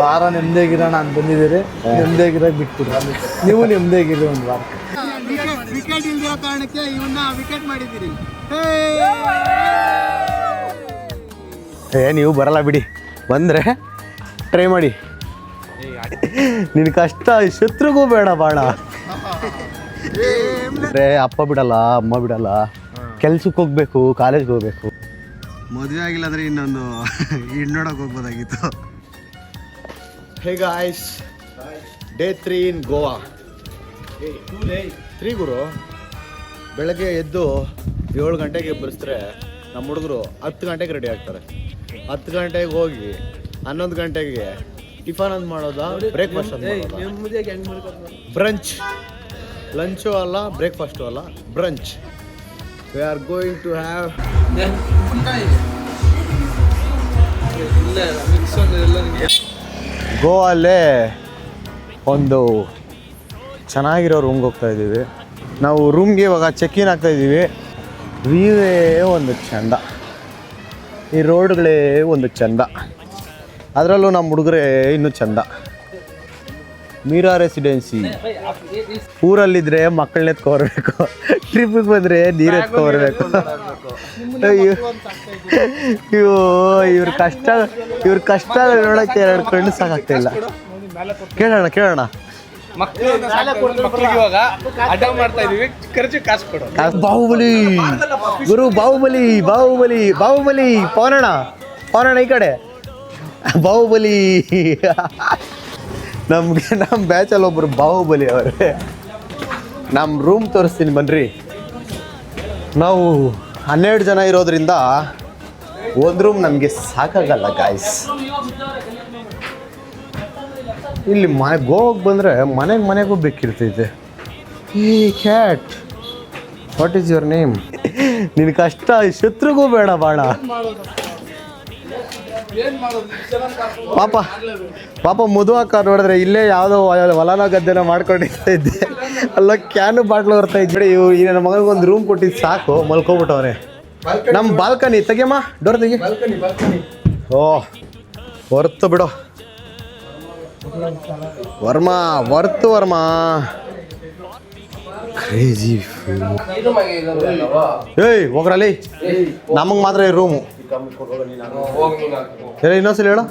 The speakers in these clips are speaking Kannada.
ವಾರ ನೆಮ್ಮದಿಯಾಗಿರೋಣ ಅಂತ ಬಂದಿದ್ದೀರಿ. ನೆಮ್ಮದಿಯಾಗಿರೋಕೆ ಬಿಟ್ಬಿಡ್ರಿ. ನೀವು ನೆಮ್ಮದಿಯಾಗಿರಿ ಒಂದು ವಾರ. ವಿಕೆಟ್ ಇಲ್ದಿರೋ ಕಾರಣಕ್ಕೆ ಇವನ್ನ ವಿಕೆಟ್ ಮಾಡಿದ್ದೀರಿ. ನೀವು ಬರಲ್ಲ ಬಿಡಿ, ಬಂದರೆ ಟ್ರೈ ಮಾಡಿ. ನಿನ್ನ ಕಷ್ಟ ಶತ್ರುಗೂ ಬೇಡ ಬಾಳ. ಅಪ್ಪ ಬಿಡಲ್ಲ, ಅಮ್ಮ ಬಿಡಲ್ಲ, ಕೆಲ್ಸಕ್ಕೆ ಹೋಗ್ಬೇಕು, ಕಾಲೇಜ್ಗೆ ಹೋಗ್ಬೇಕು. ಮದುವೆ ಆಗಿಲ್ಲ ಅಂದರೆ ಇನ್ನೊಂದು ಇಡ್ ನೋಡೋಕೆ ಹೋಗ್ಬೋದಾಗಿತ್ತು. ಹೇ ಗಾಯ್ಸ್, ಡೇ 3 ಇನ್ ಗೋವಾ. 3 ಗುರು. ಬೆಳಗ್ಗೆ ಎದ್ದು 7 ಗಂಟೆಗೆ ಬರೆಸಿದ್ರೆ ನಮ್ಮ ಹುಡುಗರು 10 ಗಂಟೆಗೆ ರೆಡಿ ಆಗ್ತಾರೆ. 10 ಗಂಟೆಗೆ ಹೋಗಿ 11 ಗಂಟೆಗೆ ಟಿಫನ್ ಅಂತ ಮಾಡೋದಾ, ಬ್ರೇಕ್ಫಾಸ್ಟ್ ಅಂತ ಮಾಡೋದಾ, ಬ್ರಂಚ್. ಲಂಚು ಅಲ್ಲ, ಬ್ರೇಕ್ಫಾಸ್ಟು ಅಲ್ಲ, brunch. We are going to have ಗೋವಲ್ಲೇ ಒಂದು ಚೆನ್ನಾಗಿರೋ ರೂಮ್ಗೆ ಹೋಗ್ತಾ ಇದ್ದೀವಿ ನಾವು. ರೂಮ್ಗೆ ಇವಾಗ ಚೆಕ್-ಇನ್ ಆಗ್ತಾ ಇದ್ದೀವಿ. ವ್ಯೂವೇ ಒಂದು ಚಂದ, ಈ ರೋಡ್ಗಳೇ ಒಂದು ಚಂದ, ಅದರಲ್ಲೂ ನಮ್ಮ ಹುಡುಗರೇ ಇನ್ನೂ ಚಂದ. ಮೀರಾ ರೆಸಿಡೆನ್ಸಿ. ಊರಲ್ಲಿದ್ದರೆ ಮಕ್ಕಳನ್ನ ಎತ್ಕೊಬರ್ಬೇಕು, ಟ್ರಿಪ್ಪಿಗೆ ಬಂದರೆ ನೀರು ಎತ್ಕೊಬರ್ಬೇಕು. ಅಯ್ಯೋ ಅಯ್ಯೋ, ಇವ್ರ ಕಷ್ಟ ನೋಡೋಕ್ಕೆ 2 ಕಣ್ಣು ಸಾಕಾಗ್ತಾಯಿಲ್ಲ. ಕೇಳೋಣ ಬಾಹುಬಲಿ ಗುರು, ಬಾಹುಬಲಿ ಪವನಣ್ಣ ಈ ಕಡೆ. ಬಾಹುಬಲಿ ನಮ್ಮ ಬ್ಯಾಚಲ್ಲಿ ಒಬ್ಬರು ಬಾಹುಬಲಿ ಅವರೇ. ನಮ್ಮ ರೂಮ್ ತೋರಿಸ್ತೀನಿ ಬನ್ನಿರಿ. ನಾವು 12 ಜನ ಇರೋದ್ರಿಂದ ಒಂದು ರೂಮ್ ನಮಗೆ ಸಾಕಾಗಲ್ಲ ಗಾಯ್ಸ್. ಇಲ್ಲಿ ಗೋವಾಗೆ ಬಂದರೆ ಮನೆಗೂ ಬೇಕಿರ್ತೈತೆ. ಈ cat, what is your name? ನಿನ್ನ ಕಷ್ಟ ಶತ್ರುಗೂ ಬೇಡ ಬಾಳ. ಪಾಪ ಮದುವಾಕ ನೋಡಿದ್ರೆ ಇಲ್ಲೇ ಯಾವುದೋ ಹೊಲನ ಗದ್ದೆನ ಮಾಡ್ಕೊಂಡಿರ್ತಾ ಇದ್ದೆ. ಅಲ್ಲ ಕ್ಯಾನು ಬಾಟ್ಲು ಬರ್ತಾ ಇದ್ದೆ. ಈ ನನ್ನ ಮಗನಿಗೆ ಒಂದು ರೂಮ್ ಕೊಟ್ಟಿದ್ದು ಸಾಕು, ಮಲ್ಕೊಬಿಟ್ಟವ್ರೆ. ನಮ್ಮ ಬಾಲ್ಕನಿ ತೆಗಿಯಮ್ಮ, ಡೋರ್ ತೆಗಿ. ಓ ಹೊರ್ತು ಬಿಡು ವರ್ಮಾ ಕ್ರೇಜಿ. ಏಯ್ ಹೋಗ್ರಲ್ಲಿ, ನಮಗೆ ಮಾತ್ರ ಈ ರೂಮು. ಇನ್ನೊಂದ್ಸಲ ಹೇಳು.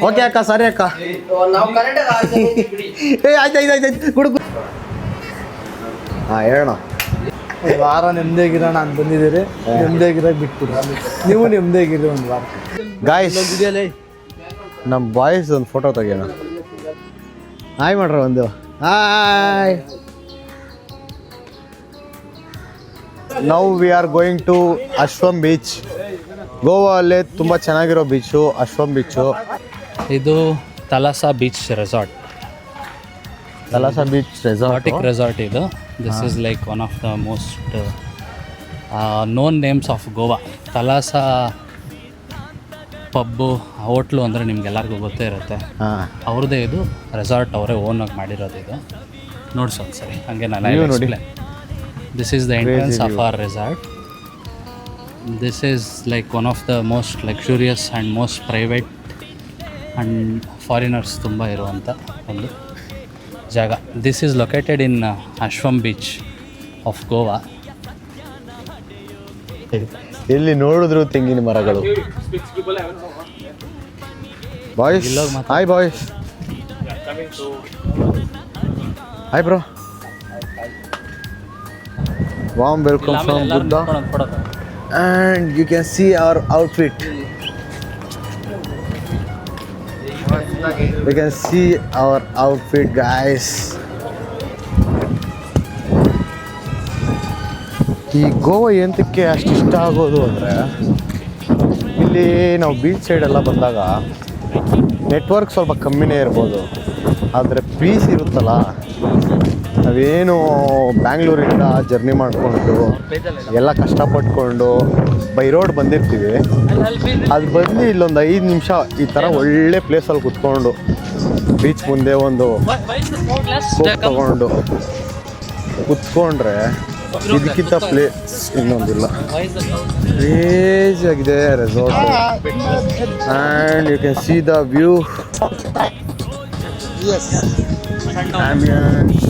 ಓಕೆ ಅಕ್ಕ, ಸರಿ ಅಕ್ಕ. ಆಯ್ತು ಗುಡು. ಹಾಂ ಹೇಳೋಣ. ವಾರ ನೆಮ್ಮದಿಯಾಗಿರೋಣ ಅಂತ ಬಂದಿದ್ದೀರಿ. ನೆಮ್ಮದಿಯಾಗಿರೋಕೆ ಬಿಟ್ಬಿಡ್ರಿ. ನೀವು ನೆಮ್ಮದಿಯಾಗಿರಿ ಒಂದು ವಾರ. ಗಾಯ್ಸ್, ನಮ್ಮ ಬಾಯ್ಸ್ ಒಂದು ಫೋಟೋ ತೆಗಿಯೋಣ. ಹಾಯ್ ಮಾಡ್ರ ಒಂದು. Hi. Now we are going to Ashwem beach. ಗೋವಾಲ್ಲೇ ತುಂಬ ಚೆನ್ನಾಗಿರೋ ಬೀಚು ಅಶ್ವಂ ಬೀಚು. ಇದು ತಲಾಸಾ ಬೀಚ್ ರೆಸಾರ್ಟ್. ರೆಸಾರ್ಟ್ ಇದು. This is like one of the most known names of Goa. Thalassa pub, hotel ಅಂದರೆ ನಿಮ್ಗೆಲ್ಲರಿಗೂ ಗೊತ್ತೇ ಇರುತ್ತೆ. ಅವ್ರದ್ದೇ ಇದು ರೆಸಾರ್ಟ್, ಅವರೇ ಓನಾಗಿ ಮಾಡಿರೋದು ಇದು. ನೋಡ್ಸೋ ಒಂದ್ಸರಿ ಹಂಗೆ ನಾನು ನೋಡಿ. This is the entrance of our resort. This is like one of the most luxurious and most private and foreigners ತುಂಬ ಇರುವಂಥ ಒಂದು ಜಾಗ. This is located in Ashwam Beach of Goa. ಎಲ್ಲಿ ನೋಡಿದ್ರು ತೆಂಗಿನ ಮರಗಳು. Boys, hi boys. Hi bro. Warm welcome from Buddha, and you can see our outfit. You can see our outfit, guys. ಈ ಗೋವಾ ಎಂತಕ್ಕೆ ಅಷ್ಟು ಇಷ್ಟ ಆಗೋದು ಅಂದರೆ, ಇಲ್ಲಿ ನಾವು ಬೀಚ್ ಸೈಡೆಲ್ಲ ಬಂದಾಗ ನೆಟ್ವರ್ಕ್ ಸ್ವಲ್ಪ ಕಮ್ಮಿನೇ ಇರ್ಬೋದು, ಆದರೆ ಪೀಸ್ ಇರುತ್ತಲ್ಲ. ನಾವೇನು ಬ್ಯಾಂಗ್ಳೂರಿಂದ ಜರ್ನಿ ಮಾಡಿಕೊಂಡು ಎಲ್ಲ ಕಷ್ಟಪಟ್ಕೊಂಡು ಬೈ ರೋಡ್ ಬಂದಿರ್ತೀವಿ. ಅದು ಬಂದು ಇಲ್ಲೊಂದು 5 ನಿಮಿಷ ಈ ಥರ ಒಳ್ಳೆ ಪ್ಲೇಸಲ್ಲಿ ಕುತ್ಕೊಂಡು ಬೀಚ್ ಮುಂದೆ ಒಂದು ಕೋಕ್ ತಗೊಂಡು ಕುತ್ಕೊಂಡ್ರೆ ಇದಕ್ಕಿಂತ ಪ್ಲೇಸ್ ಇನ್ನೊಂದಿಲ್ಲ. ಕ್ರೇಜಿ ಆಗಿದೆ resort and you can see the view ambience.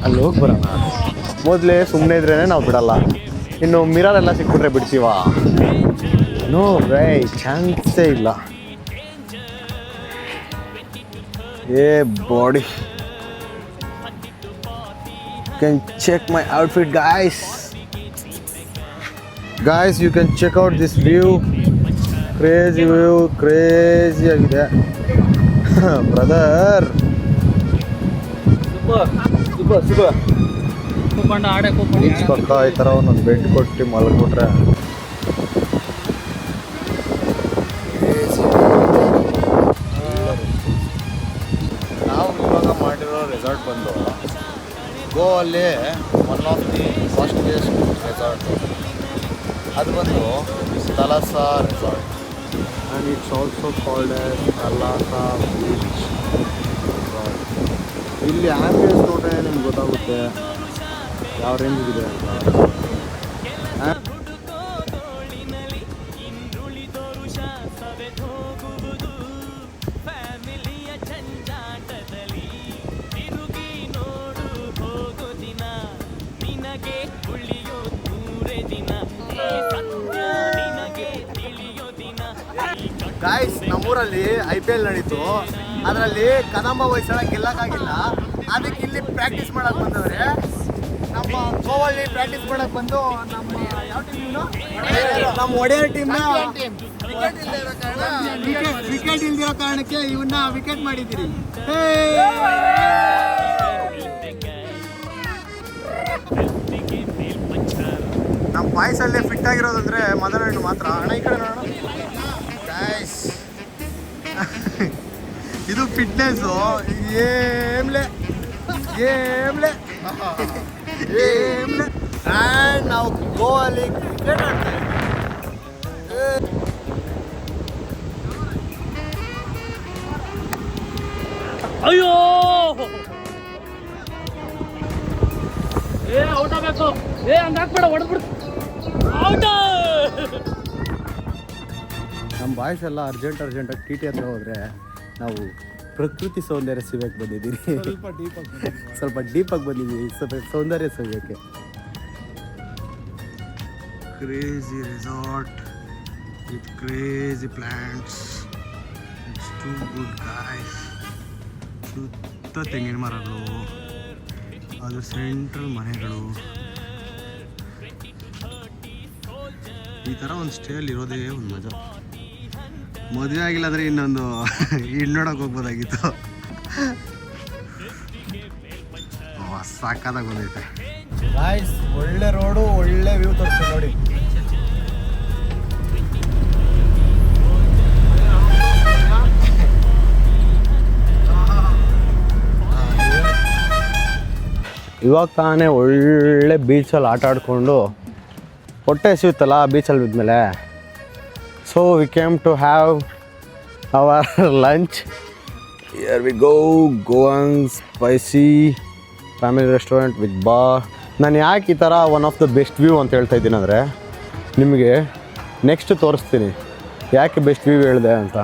ಅಲ್ಲಿ ಹೋಗಿ ಬರೋಣ. ಮೊದಲೇ ಸುಮ್ಮನೆ ಇದ್ರೇ ನಾವು ಬಿಡಲ್ಲ, ಇನ್ನು ಮಿರರೆಲ್ಲ ಸಿಕ್ಬಿಟ್ರೆ ಬಿಡ್ತೀವ? ನೋ ವೇ, ಚಾನ್ಸೇ ಇಲ್ಲ. ಏ body, can check my outfit guys. You can check out this view. Crazy view, crazy ಆಗಿದೆ ಬ್ರದರ್. ಬೀಚ್ ಪಕ್ಕ ಈ ಥರ ಒಂದೊಂದು ಬೆಡ್ ಕೊಟ್ಟು ಮಲ್ಕೊಟ್ರೆ ನಾವು ಇವಾಗ ಮಾಡಿರೋ ರೆಸಾರ್ಟ್ ಬಂದು ಗೋವಲ್ಲಿ one of the fastest resort. ಅದು ಬಂದು Thalassa resort and it's also called as Thalassa beach resort. ಇಲ್ಲಿ ಆ್ಯಂಬಿಯನ್ಸ್ ನೋಡ್ರೆ ನಿಮ್ಗೆ ಗೊತ್ತಾಗುತ್ತೆ ಯಾವ ರೇಂಜ್ ಇದೆ ಅಂತ. ಗಾಯ್ಸ್, ನಮ್ಮೂರಲ್ಲಿ IPL ನಡೀತು. ಅದರಲ್ಲಿ ಕದಂಬ ಹೊಯ್ಸಳ ಗೆಲ್ಲಕ್ಕಾಗಿಲ್ಲ, ಅದಕ್ಕೆ ಇಲ್ಲಿ ಪ್ರಾಕ್ಟೀಸ್ ಮಾಡಕ್ಕೆ ಬಂದವ್ರೆ. ನಮ್ಮ ಗೋವಲ್ಲಿ ಪ್ರಾಕ್ಟೀಸ್ ಮಾಡಕ್ಕೆ ಬಂದು ನಮ್ಮ ಒಡೆಯರ್ ಟೀಮ್ನ ವಿಕೆಟ್ ಇಲ್ದಿರೋ ಕಾರಣಕ್ಕೆ ಇವನ್ನ ವಿಕೆಟ್ ಮಾಡಿದ್ದೀರಿ. ನಮ್ಮ ಬಾಯ್ಸಲ್ಲೇ ಫಿಟ್ ಆಗಿರೋದಂದ್ರೆ ಮದನಹಣ್ಣು ಮಾತ್ರ. ಅಣ್ಣ ಈ ಕಡೆ ನೋಡೋಣ ಗಾಯ್ಸ್, ಇದು ಫಿಟ್ನೆಸ್ಸು. ಏಮ್ಲೆ ಆ್ಯಂಡ್ ನಾವು ಗೋವಲ್ಲಿ ಕ್ರಿಕೆಟ್ ಆಡ್ತೀವಿ. ಅಯ್ಯೋ, ಔಟ್ ಆಗಬೇಕು. ಹಂಗಾಕ್ಬೇಡ, ಹೊಡೆದ್ಬಿಡು. ನಮ್ಮ ಬಾಯ್ಸ್ ಎಲ್ಲ ಅರ್ಜೆಂಟಾಗಿ TT ಹತ್ರ ಹೋದರೆ ನಾವು ಪ್ರಕೃತಿ ಸೌಂದರ್ಯ ಸಿಗಕ್ಕೆ ಬಂದಿದ್ದೀವಿ. ಸ್ವಲ್ಪ ಡೀಪಾಗಿ ಬಂದಿದ್ದೀವಿ, ಸ್ವಲ್ಪ ಸೌಂದರ್ಯ ಸಿಗೋಕ್ಕೆ. Crazy resort with crazy plants. It's too good guys. ಸುತ್ತ ತೆಂಗಿನ ಮರಗಳು, ಅದು ಸೆಂಟ್ರಲ್ ಮನೆಗಳು. ಈ ಥರ ಒಂದು ಸ್ಟೇಯಲ್ಲಿ ಇರೋದೇ ಒಂದು ಮಜಾ. ಮದುವೆ ಆಗಿಲ್ಲ ಅಂದರೆ ಇನ್ನೊಂದು ನೋಡೋಕೆ ಹೋಗ್ಬೋದಾಗಿತ್ತು. ಸಾಕಾದಾಗ ಬಂದೈತೆ ಗಾಯ್ಸ್. ಒಳ್ಳೆ ರೋಡು, ಒಳ್ಳೆ ವ್ಯೂ ತೋರಿಸ್ತೀವಿ ನೋಡಿ. ಇವಾಗ ತಾನೇ ಒಳ್ಳೆ ಬೀಚಲ್ಲಿ ಆಟ ಆಡಿಕೊಂಡು ಹೊಟ್ಟೆ ಸಿಗುತ್ತಲ್ಲ ಬೀಚಲ್ಲಿ ಬಿದ್ಮೇಲೆ. So we came to have our lunch. Here we Goan spicy family restaurant with bar. ನಾನು ಯಾಕೆ ಈ ಥರ one of the best view ಅಂತ ಹೇಳ್ತಾ ಇದ್ದೀನಿ ಅಂದರೆ, ನಿಮಗೆ ನೆಕ್ಸ್ಟ್ ತೋರಿಸ್ತೀನಿ ಯಾಕೆ ಬೆಸ್ಟ್ ವ್ಯೂ ಹೇಳಿದೆ ಅಂತ.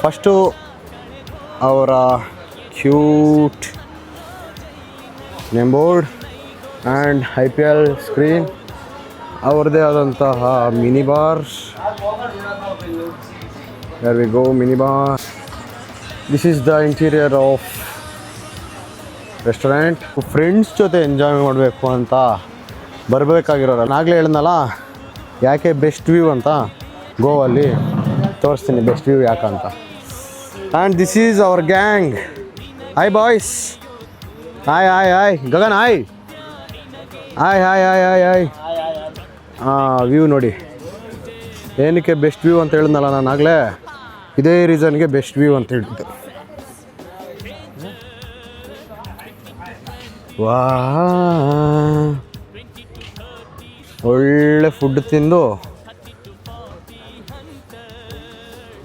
ಫಸ್ಟು ಅವರ cute name board and IPL screen, ಅವ್ರದ್ದೇ ಆದಂತಹ mini bars. There we go, mini bar. This is the interior of restaurant. Friends ಜೊತೆ ಎಂಜಾಯ್ ಮಾಡಬೇಕು ಅಂತ ಬರಬೇಕಾಗಿರೋರು. ನಾಗಲೇ ಹೇಳಿದ್ನಲ್ಲ ಯಾಕೆ ಬೆಸ್ಟ್ ವ್ಯೂ ಅಂತ, ಗೋವಲ್ಲಿ ತೋರಿಸ್ತೀನಿ ಬೆಸ್ಟ್ ವ್ಯೂ ಯಾಕಂತ. And this is our gang. Hi boys, hi Gagan, hi. View ನೋಡಿ. ಏನಕ್ಕೆ ಬೆಸ್ಟ್ ವ್ಯೂ ಅಂತ ಹೇಳಿದ್ನಲ್ಲ ನಾನು ಆಗಲೇ, ಇದೇ ರೀಸನ್ಗೆ ಬೆಸ್ಟ್ ವ್ಯೂ ಅಂತ ಹೇಳಿದ್ದು. ವಾ, ಒಳ್ಳೆ ಫುಡ್ ತಿಂದು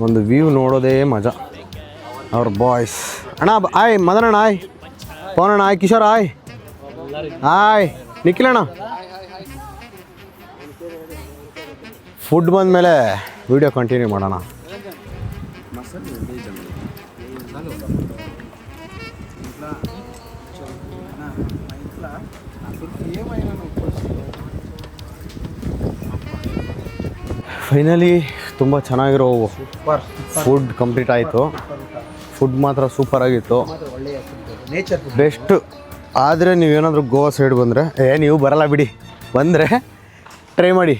ಒಂದು ವ್ಯೂ ನೋಡೋದೇ ಮಜಾ. ಅವ್ರ ಬಾಯ್ಸ್. ಅಣ್ಣ ಆಯ್, ಮದನಣ್ಣ ಆಯ್, ಪವನಣ್ಣ ಆಯ್, ಕಿಶೋರ್ ಆಯ್, ಹಾಯ್ ನಿಖಿಲಣ್ಣ. ಫುಡ್ ಬಂದಮೇಲೆ ವಿಡಿಯೋ ಕಂಟಿನ್ಯೂ ಮಾಡೋಣ. ಫೈನಲಿ ತುಂಬ ಚೆನ್ನಾಗಿರೋ ಫುಡ್ ಕಂಪ್ಲೀಟ್ ಆಯಿತು. ಫುಡ್ ಮಾತ್ರ ಸೂಪರ್ ಆಗಿತ್ತು, ಬೆಸ್ಟ್. ಆದರೆ ನೀವೇನಾದರೂ ಗೋವಾ ಸೈಡ್ ಬಂದರೆ, ನೀವು ಬರಲ್ಲ ಬಿಡಿ, ಬಂದರೆ ಟ್ರೈ ಮಾಡಿ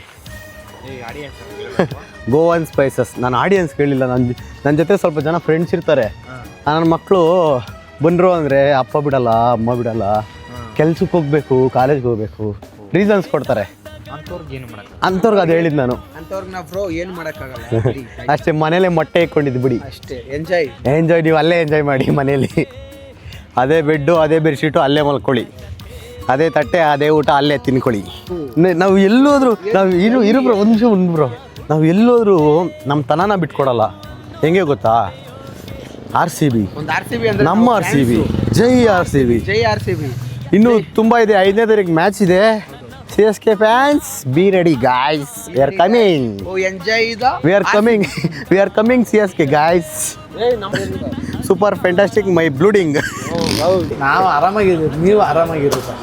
ಗೋವನ್ ಸ್ಪೈಸಸ್. ನಾನು ಆಡಿಯನ್ಸ್ ಕೇಳಿಲ್ಲ, ನನ್ನ ಜೊತೆ ಸ್ವಲ್ಪ ಜನ ಫ್ರೆಂಡ್ಸ್ ಇರ್ತಾರೆ. ನನ್ನ ಮಕ್ಕಳು ಬಂದರು ಅಂದರೆ ಅಪ್ಪ ಬಿಡಲ್ಲ, ಅಮ್ಮ ಬಿಡಲ್ಲ, ಕೆಲ್ಸಕ್ಕೆ ಹೋಗಬೇಕು, ಕಾಲೇಜ್ಗೆ ಹೋಗಬೇಕು, ರೀಸನ್ಸ್ ಕೊಡ್ತಾರೆ. ಅಂಥವ್ರಿಗೆ ಅದು ಹೇಳಿದ್ದು ನಾನು. ಅಷ್ಟೇ, ಮನೇಲೆ ಮೊಟ್ಟೆ ಇಟ್ಕೊಂಡಿದ್ದು ಬಿಡಿ, ಅಷ್ಟೇ. ಎಂಜಾಯ್ ನೀವು ಅಲ್ಲೇ ಎಂಜಾಯ್ ಮಾಡಿ. ಮನೇಲಿ ಅದೇ ಬೆಡ್ಡು, ಅದೇ ಬೆಡ್ಶೀಟು, ಅಲ್ಲೇ ಮಲ್ಕೊಳ್ಳಿ, ಅದೇ ತಟ್ಟೆ, ಅದೇ ಊಟ ಅಲ್ಲೇ ತಿನ್ಕೊಳ್ಳಿ. ನಾವು ಎಲ್ಲೋದ್ರು, ನಾವು ಇರು ಬ್ರೋ, ಒಂದು ನಿಮಿಷ ಬ್ರೋ, ನಾವು ಎಲ್ಲೋದ್ರು ನಮ್ಮ ತನನ ಬಿಟ್ಕೊಡಲ್ಲ. ಹೆಂಗೆ ಗೊತ್ತಾ, RCB, ನಮ್ಮ RCB, ಜೈ RCB. ಇನ್ನೂ ತುಂಬ ಇದೆ. 5ನೇ ತಾರೀಕು ಮ್ಯಾಚ್ ಇದೆ. CSK fans, be ready guys, we are coming. We are coming CSK guys. Super fantastic, my blooding. ನಾವು ಆರಾಮಾಗಿದ್ದೀವಿ, ನೀವು ಆರಾಮಾಗಿರಿ ಸರ್.